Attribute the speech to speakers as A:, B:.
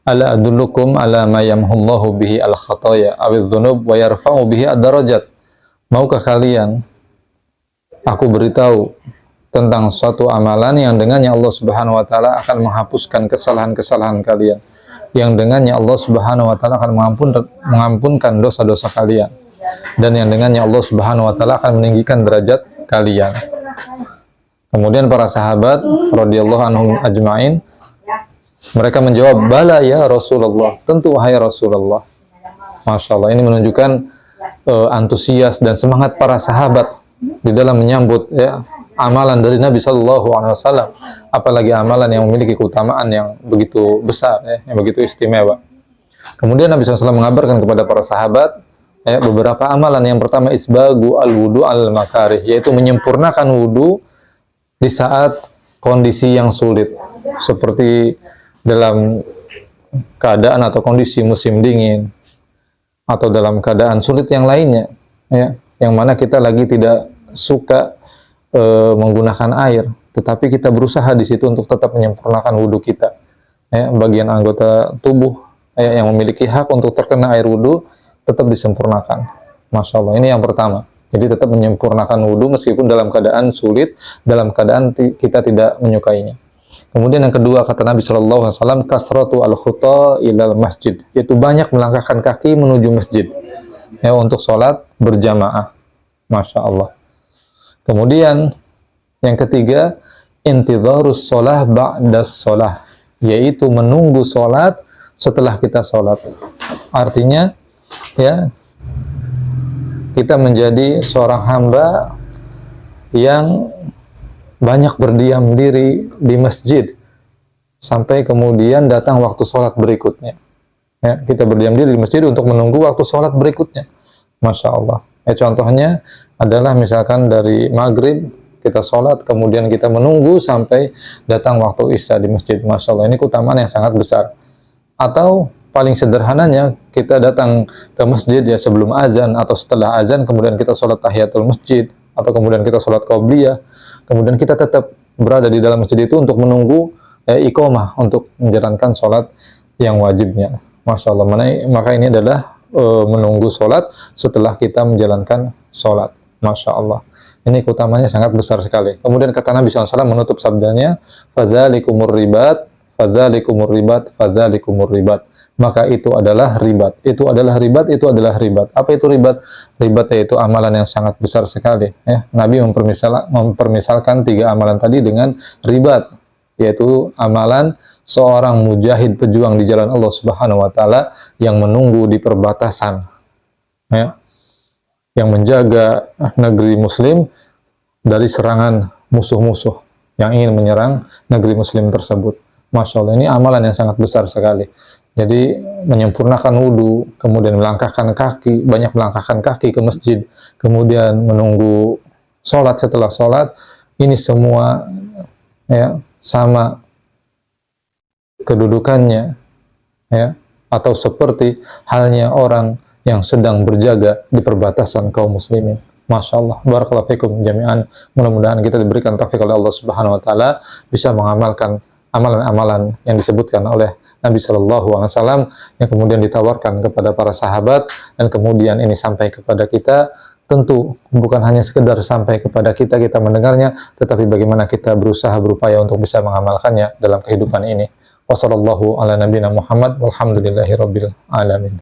A: Ala adullukum ala ma yamhullahu bihi al-khataya awidz dzunub wa yarfa'u bihi ad-darajat. Maukah kalian aku beritahu tentang suatu amalan yang dengannya Allah Subhanahu wa taala akan menghapuskan kesalahan-kesalahan kalian, yang dengannya Allah Subhanahu wa taala akan mengampunkan dosa-dosa kalian, dan yang dengannya Allah Subhanahu wa taala akan meninggikan derajat kalian. Kemudian para sahabat radhiyallahu anhum ajmain, mereka menjawab, bala ya Rasulullah, tentu wahai Rasulullah. Masya Allah, ini menunjukkan antusias dan semangat para sahabat di dalam menyambut ya, amalan dari Nabi Shallallahu Alaihi Wasallam, apalagi amalan yang memiliki keutamaan yang begitu besar, ya, yang begitu istimewa. Kemudian Nabi SAW mengabarkan kepada para sahabat ya, beberapa amalan. Yang pertama, isbagu al-wudu al-makarih, yaitu menyempurnakan wudu di saat kondisi yang sulit, seperti dalam keadaan atau kondisi musim dingin, atau dalam keadaan sulit yang lainnya, ya, yang mana kita lagi tidak suka menggunakan air, tetapi kita berusaha di situ untuk tetap menyempurnakan wudhu kita. Ya, bagian anggota tubuh yang memiliki hak untuk terkena air wudhu tetap disempurnakan. Masya Allah, ini yang pertama. Jadi tetap menyempurnakan wudhu meskipun dalam keadaan sulit, dalam keadaan kita tidak menyukainya. Kemudian yang kedua, kata Nabi SAW, kasratu al-khuta ilal masjid, yaitu banyak melangkahkan kaki menuju masjid, ya, untuk sholat berjamaah. Masya Allah. Kemudian yang ketiga, intidharus sholah ba'das sholah, yaitu menunggu sholat setelah kita sholat. Artinya, ya, kita menjadi seorang hamba yang banyak berdiam diri di masjid sampai kemudian datang waktu sholat berikutnya. Ya, kita berdiam diri di masjid untuk menunggu waktu sholat berikutnya. Masya Allah. Ya, contohnya adalah misalkan dari maghrib kita sholat, kemudian kita menunggu sampai datang waktu isya di masjid. Masya Allah, ini keutamaan yang sangat besar. Atau paling sederhananya, kita datang ke masjid ya sebelum azan atau setelah azan, kemudian kita sholat tahiyatul masjid, atau kemudian kita sholat qabliyah, kemudian kita tetap berada di dalam masjid itu untuk menunggu iqamah, untuk menjalankan sholat yang wajibnya. Masya Allah, maka ini adalah menunggu sholat setelah kita menjalankan sholat. Masya Allah, ini keutamanya sangat besar sekali. Kemudian kata Nabi SAW menutup sabdanya, fadzalikumur ribat, fadzalikumur ribat, fadzalikumur ribat. Maka itu adalah ribat, itu adalah ribat, itu adalah ribat. Apa itu ribat? Ribat yaitu amalan yang sangat besar sekali. Ya. Nabi mempermisalkan 3 amalan tadi dengan ribat, yaitu amalan seorang mujahid pejuang di jalan Allah Subhanahu wa taala yang menunggu di perbatasan, ya, yang menjaga negeri muslim dari serangan musuh-musuh yang ingin menyerang negeri muslim tersebut. Masya Allah, ini amalan yang sangat besar sekali. Jadi menyempurnakan wudhu, kemudian melangkahkan kaki, banyak melangkahkan kaki ke masjid, kemudian menunggu sholat setelah sholat, ini semua ya sama kedudukannya, ya, atau seperti halnya orang yang sedang berjaga di perbatasan kaum muslimin. Masya Allah, barakallahu fikum jami'an. Mudah-mudahan kita diberikan taufik oleh Allah Subhanahu wa taala bisa mengamalkan amalan-amalan yang disebutkan oleh Nabi Shallallahu Alaihi Wasallam yang kemudian ditawarkan kepada para sahabat, dan kemudian ini sampai kepada kita. Tentu bukan hanya sekedar sampai kepada kita mendengarnya, tetapi bagaimana kita berusaha berupaya untuk bisa mengamalkannya dalam kehidupan ini. Wassallallahu ala nabiyina Muhammad walhamdulillahi rabbil alamin.